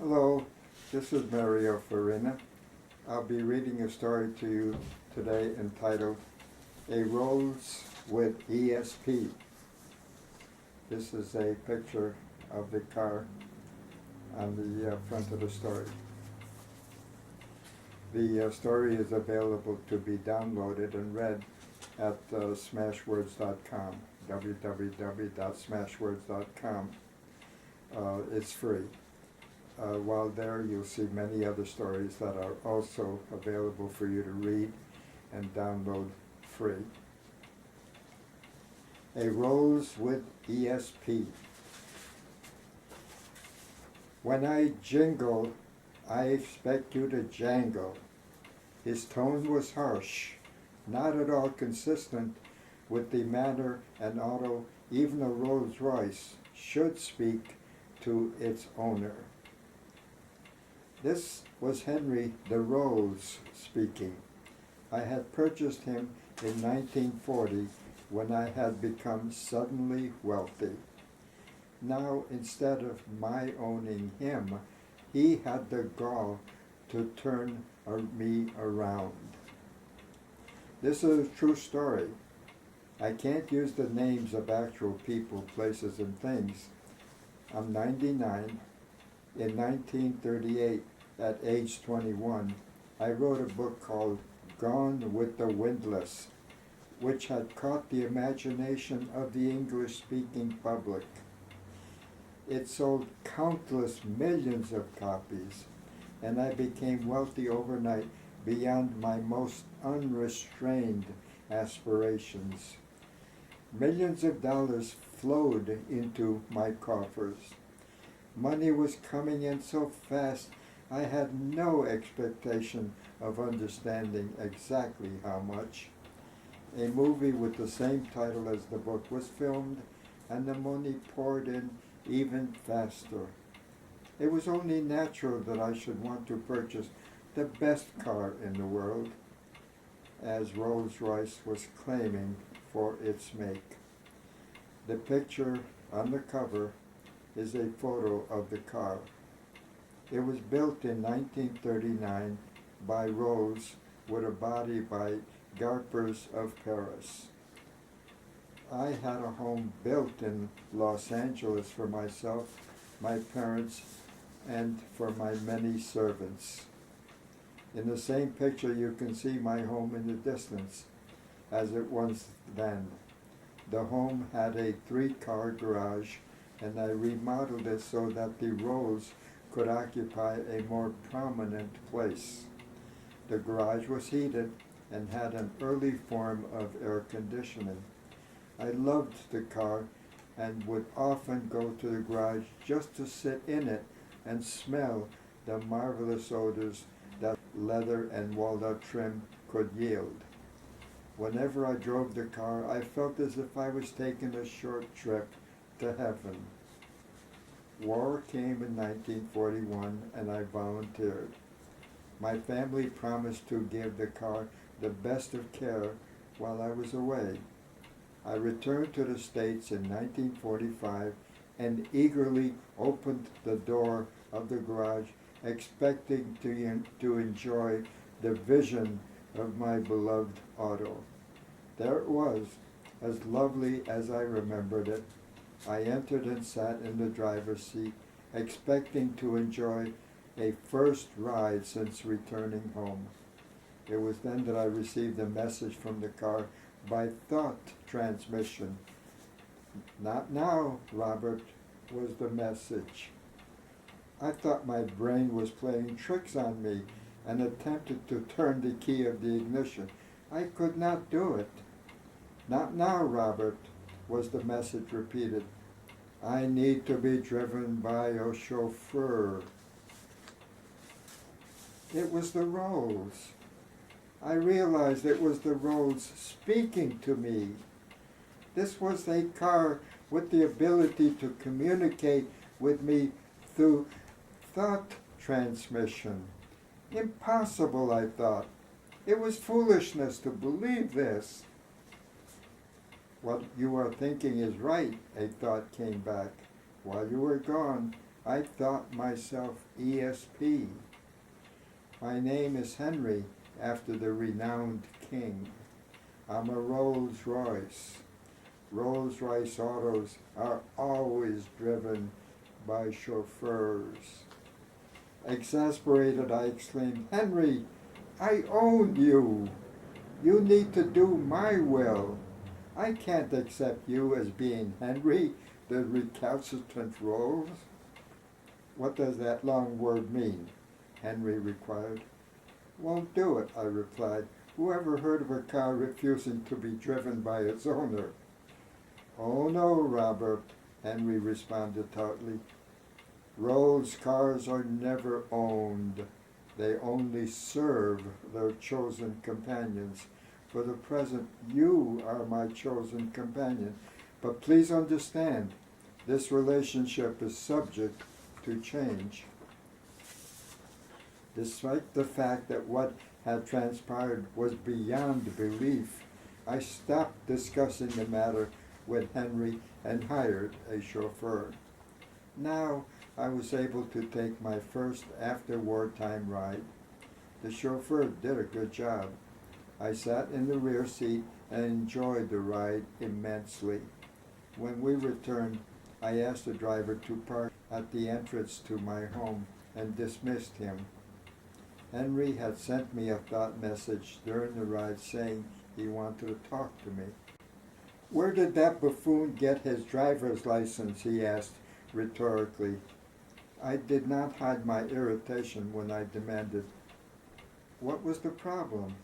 Hello, this is Mario Farina. I'll be reading a story to you today entitled A Rose with ESP. This is a picture of the car on the front of the story. The story is available to be downloaded and read at smashwords.com, www.smashwords.com. It's free. While there, you'll see many other stories that are also available for you to read and download free. A Rose with ESP. When I jingle, I expect you to jangle. His tone was harsh, not at all consistent with the manner and auto even a Rolls Royce should speak to its owner. This was Henry the Rose speaking. I had purchased him in 1940 when I had become suddenly wealthy. Now, instead of my owning him, he had the gall to turn me around. This is a true story. I can't use the names of actual people, places, and things. I'm 99. In 1938, at age 21, I wrote a book called Gone with the Windless, which had caught the imagination of the English-speaking public. It sold countless millions of copies, and I became wealthy overnight beyond my most unrestrained aspirations. Millions of dollars flowed into my coffers. Money was coming in so fast, I had no expectation of understanding exactly how much. A movie with the same title as the book was filmed, and the money poured in even faster. It was only natural that I should want to purchase the best car in the world, as Rolls-Royce was claiming for its make. The picture on the cover is a photo of the car. It was built in 1939 by Rolls with a body by Garpers of Paris. I had a home built in Los Angeles for myself, my parents, and for my many servants. In the same picture you can see my home in the distance, as it was then. The home had a 3-car garage, and I remodeled it so that the Rolls could occupy a more prominent place. The garage was heated and had an early form of air conditioning. I loved the car and would often go to the garage just to sit in it and smell the marvelous odors that leather and walnut trim could yield. Whenever I drove the car, I felt as if I was taking a short trip to heaven. War came in 1941 and I volunteered. My family promised to give the car the best of care while I was away. I returned to the States in 1945 and eagerly opened the door of the garage, expecting to enjoy the vision of my beloved auto. There it was, as lovely as I remembered it. I entered and sat in the driver's seat, expecting to enjoy a first ride since returning home. It was then that I received a message from the car by thought transmission. "Not now, Robert," was the message. I thought my brain was playing tricks on me and attempted to turn the key of the ignition. I could not do it. "Not now, Robert," was the message repeated. "I need to be driven by a chauffeur." It was the Rolls. I realized it was the Rolls speaking to me. This was a car with the ability to communicate with me through thought transmission. Impossible, I thought. It was foolishness to believe this. "What you are thinking is right," a thought came back. "While you were gone, I thought myself ESP. My name is Henry, after the renowned king. I'm a Rolls Royce. Rolls Royce autos are always driven by chauffeurs. Exasperated, I exclaimed, Henry, I own you. You need to do my will. I can't accept you as being Henry, the recalcitrant Rolls. What does that long word mean? Henry inquired. Won't do it, I replied. Who ever heard of a car refusing to be driven by its owner? Oh no, Robert, Henry responded tautly. Rolls cars are never owned. They only serve their chosen companions. For the present, you are my chosen companion. But please understand, this relationship is subject to change. Despite the fact that what had transpired was beyond belief, I stopped discussing the matter with Henry and hired a chauffeur. Now I was able to take my first after-wartime ride. The chauffeur did a good job. I sat in the rear seat and enjoyed the ride immensely. When we returned, I asked the driver to park at the entrance to my home and dismissed him. Henry had sent me a thought message during the ride saying he wanted to talk to me. Where did that buffoon get his driver's license? He asked rhetorically. I did not hide my irritation when I demanded, what was the problem?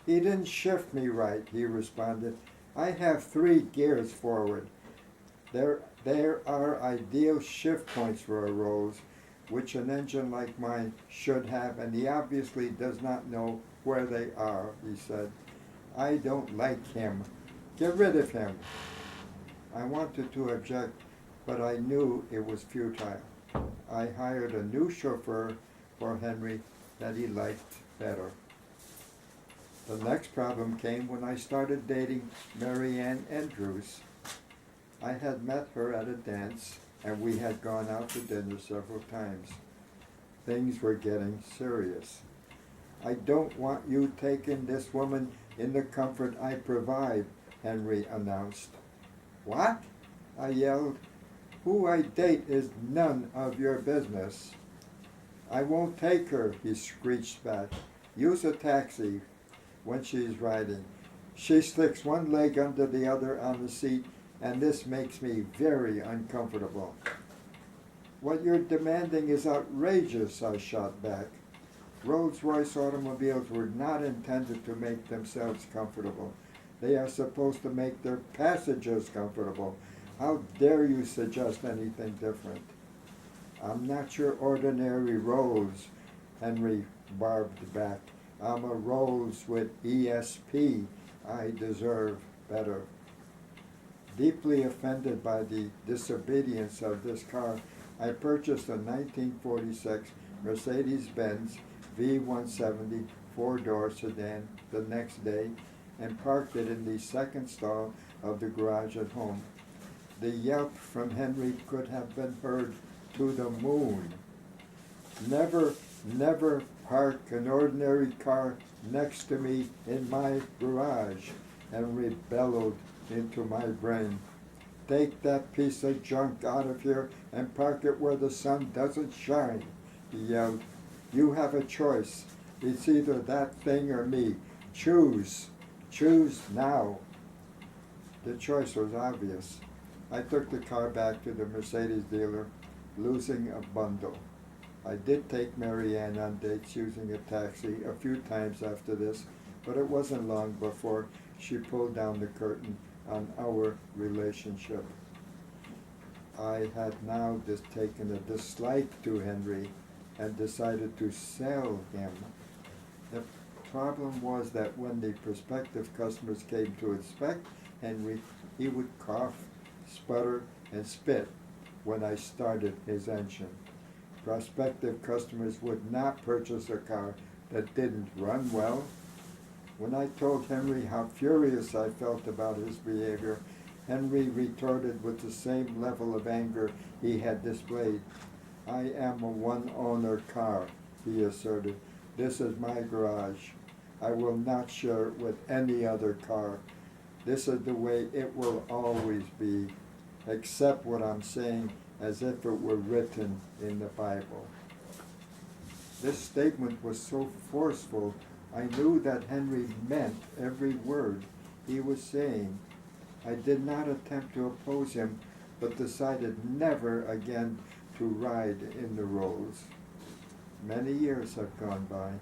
He didn't shift me right, he responded. I have 3 gears forward. There are ideal shift points for a Rolls, which an engine like mine should have, and he obviously does not know where they are, he said. I don't like him. Get rid of him. I wanted to object, but I knew it was futile. I hired a new chauffeur for Henry that he liked better. The next problem came when I started dating Mary Ann Andrews. I had met her at a dance, and we had gone out to dinner several times. Things were getting serious. I don't want you taking this woman in the comfort I provide, Henry announced. What? I yelled. Who I date is none of your business. I won't take her, he screeched back. Use a taxi when she's riding. She sticks one leg under the other on the seat, and this makes me very uncomfortable. What you're demanding is outrageous, I shot back. Rolls-Royce automobiles were not intended to make themselves comfortable. They are supposed to make their passengers comfortable. How dare you suggest anything different? I'm not your ordinary Rolls, Henry barbed back. I'm a Rolls with ESP. I deserve better. Deeply offended by the disobedience of this car, I purchased a 1946 Mercedes-Benz V170 4-door sedan the next day and parked it in the second stall of the garage at home. The yelp from Henry could have been heard to the moon. Never, never park an ordinary car next to me in my garage, Henry bellowed into my brain. Take that piece of junk out of here and park it where the sun doesn't shine, he yelled. You have a choice. It's either that thing or me. Choose. Choose now. The choice was obvious. I took the car back to the Mercedes dealer, losing a bundle. I did take Mary Ann on dates using a taxi a few times after this, but it wasn't long before she pulled down the curtain on our relationship. I had now just taken a dislike to Henry and decided to sell him. The problem was that when the prospective customers came to inspect Henry, he would cough, sputter, and spit when I started his engine. Prospective customers would not purchase a car that didn't run well. When I told Henry how furious I felt about his behavior, Henry retorted with the same level of anger he had displayed. I am a one-owner car, he asserted. This is my garage. I will not share it with any other car. This is the way it will always be. Accept what I'm saying as if it were written in the Bible. This statement was so forceful, I knew that Henry meant every word he was saying. I did not attempt to oppose him, but decided never again to ride in the Rolls. Many years have gone by.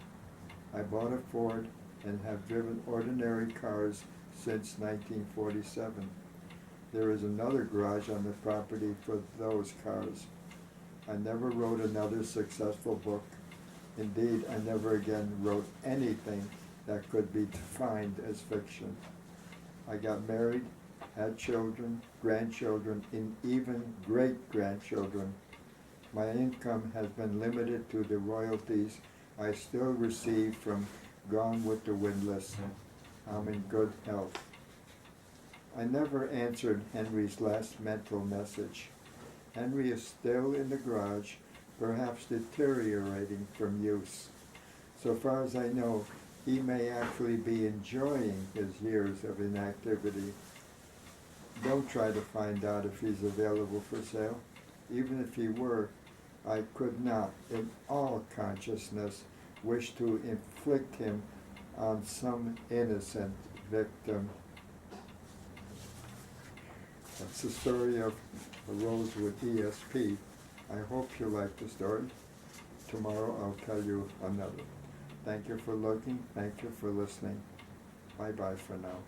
I bought a Ford and have driven ordinary cars since 1947. There is another garage on the property for those cars. I never wrote another successful book. Indeed, I never again wrote anything that could be defined as fiction. I got married, had children, grandchildren, and even great-grandchildren. My income has been limited to the royalties I still receive from Gone with the Windless. I'm in good health. I never answered Henry's last mental message. Henry is still in the garage, perhaps deteriorating from use. So far as I know, he may actually be enjoying his years of inactivity. Don't try to find out if he's available for sale. Even if he were, I could not, in all consciousness, wish to inflict him on some innocent victim. That's the story of the Rose with ESP. I hope you like the story. Tomorrow I'll tell you another. Thank you for looking. Thank you for listening. Bye-bye for now.